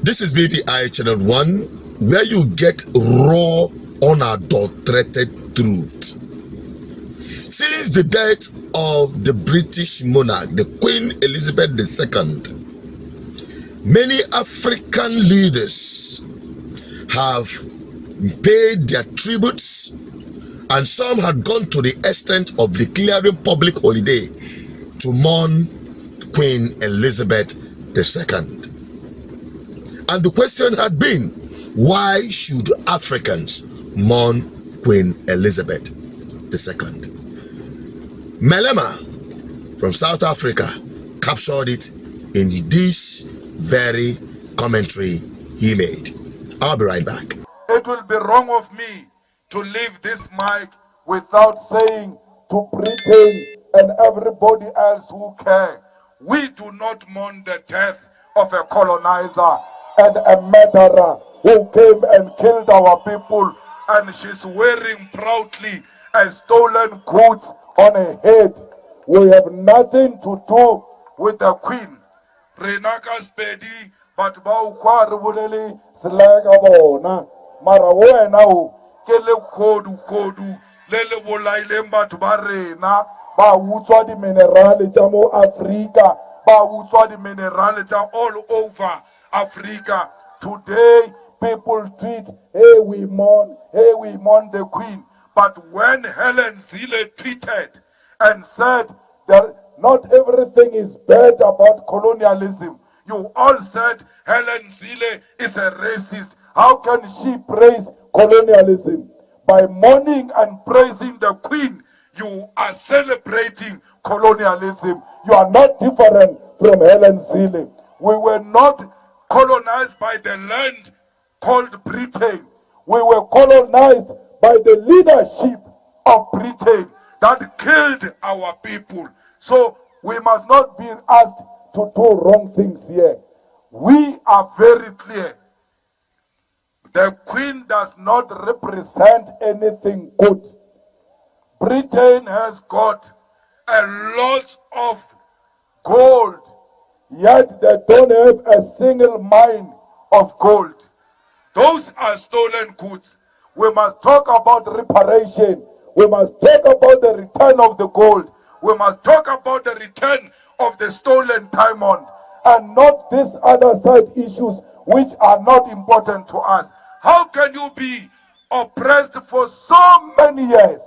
This is BPI Channel 1, where you get raw, unadulterated truth. Since the death of the British monarch, the Queen Elizabeth II, many African leaders have paid their tributes, and some had gone to the extent of declaring public holiday to mourn Queen Elizabeth II. And the question had been, why should Africans mourn Queen Elizabeth II? Malema from South Africa captured it in this very commentary he made. I'll be right back. It will be wrong of me to leave this mic without saying to Britain and everybody else who care, we do not mourn the death of a colonizer and a murderer who came and killed our people, and she's wearing proudly a stolen goods on her head. We have nothing to do with the Queen. Renaka spedi but ba ukware bolele selaga bona mara wena o ke le khodu le le bolaileng batho ba rena ba utswa di minerale tsa mo Africa, ba utswa di minerale tsa all over Africa. Today people tweet, hey we mourn the Queen. But when Helen Zille tweeted and said that not everything is bad about colonialism, you all said Helen Zille is a racist. How can she praise colonialism? By mourning and praising the Queen, you are celebrating colonialism. You are not different from Helen Zille. We were not colonized by the land called Britain. We were colonized by the leadership of Britain that killed our people. So we must not be asked to do wrong things here. We are very clear. The Queen does not represent anything good. Britain has got a lot of gold, yet they don't have a single mine of gold. Those are stolen goods. We must talk about reparation. We must talk about the return of the gold. We must talk about the return of the stolen diamond, and not these other side issues which are not important to us. How can you be oppressed for so many years?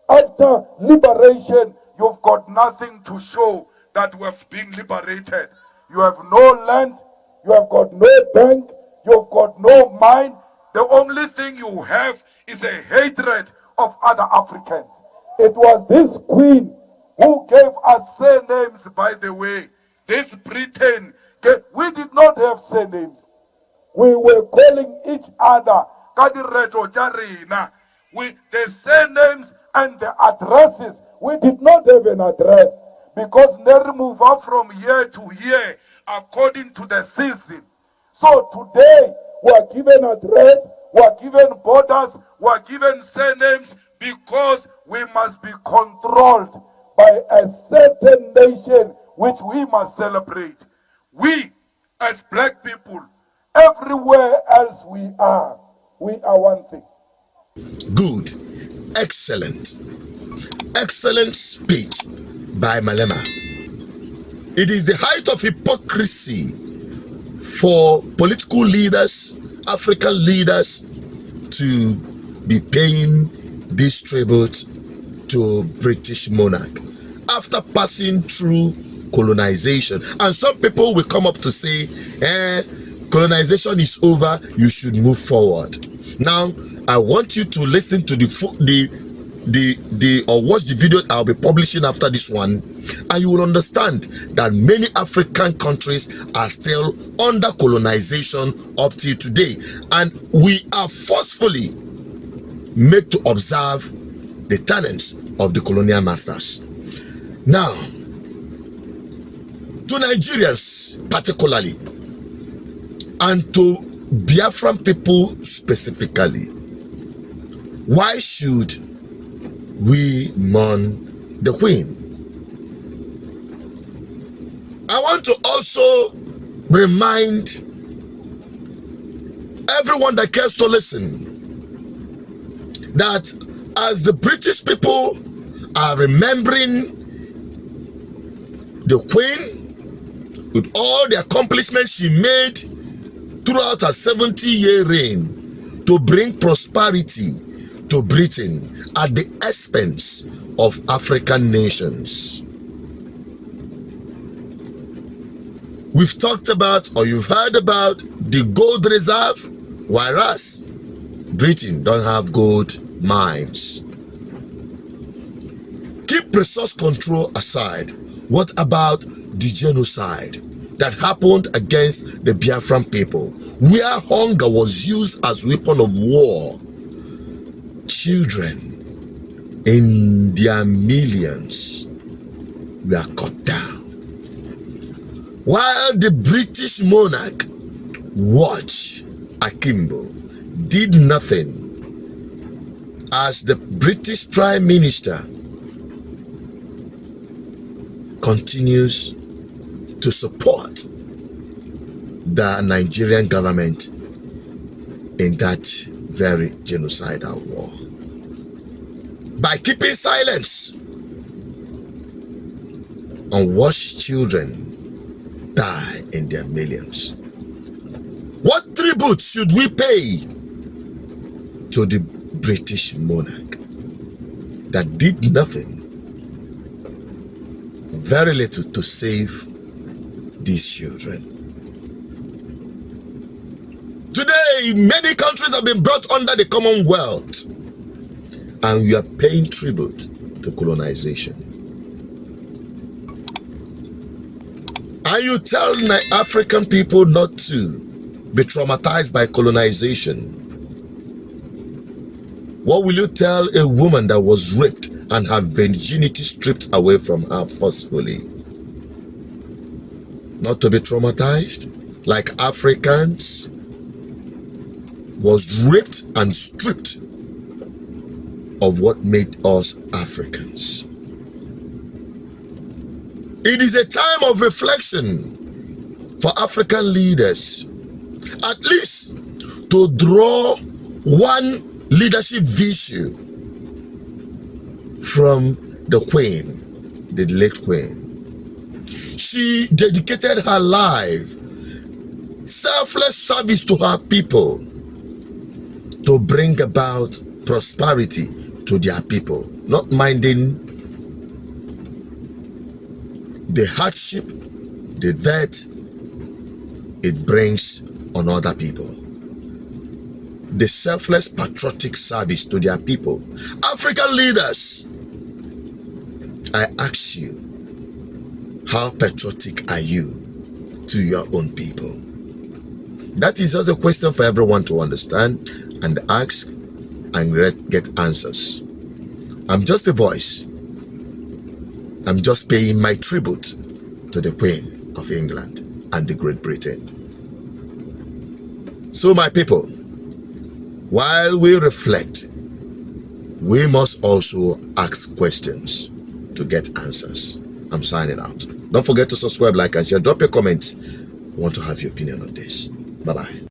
After liberation, you've got nothing to show that we have been liberated. You have no land, you have got no bank, you've got no mine. The only thing you have is a hatred of other Africans. It was this Queen who gave us surnames, by the way. This Britain, we did not have surnames. We were calling each other with the surnames and the addresses. We did not have an address because they move up from year to year according to the season. So today we are given address, we are given borders, we are given surnames because we must be controlled by a certain nation which we must celebrate. We as black people, everywhere else we are one thing. Good. Excellent. Excellent speech by Malema. It is the height of hypocrisy for political leaders, African leaders, to be paying this tribute to British monarch after passing through colonization. And some people will come up to say, colonization is over, you should move forward. Now I want you to listen to or watch the video I'll be publishing after this one, and you will understand that many African countries are still under colonization up till today, and we are forcefully made to observe the tenets of the colonial masters. Now, to Nigerians particularly, and to Biafran people specifically, why should we mourn the Queen? I want to also remind everyone that cares to listen, that as the British people are remembering the Queen with all the accomplishments she made throughout her 70-year reign to bring prosperity to Britain at the expense of African nations. We've talked about, or you've heard about, the gold reserve, whereas Britain don't have gold mines. Keep resource control aside. What about the genocide that happened against the Biafran people, where hunger was used as a weapon of war? Children in their millions were cut down, while the British monarch, Watch Akimbo, did nothing as the British Prime Minister continues to support the Nigerian government in that very genocidal war. By keeping silence and watch children die in their millions. What tribute should we pay to the British monarch that did nothing, very little, to save these children? Today, many countries have been brought under the Commonwealth, and we are paying tribute to colonization. And you tell African people not to be traumatized by colonization. What will you tell a woman that was raped and her virginity stripped away from her forcefully? Not to be traumatized like Africans was raped and stripped of what made us Africans. It is a time of reflection for African leaders, at least to draw one leadership vision from the Queen, the late Queen. She dedicated her life, selfless service to her people, to bring about prosperity to their people, not minding the hardship, the death it brings on other people. The selfless patriotic service to their people. African leaders, I ask you, how patriotic are you to your own people? That is just a question for everyone to understand and ask and get answers. I'm just a voice. I'm just paying my tribute to the Queen of England and the Great Britain. So my people, while we reflect, we must also ask questions to get answers. I'm signing out. Don't forget to subscribe, like, and share. Drop your comments. I want to have your opinion on this. Bye-bye.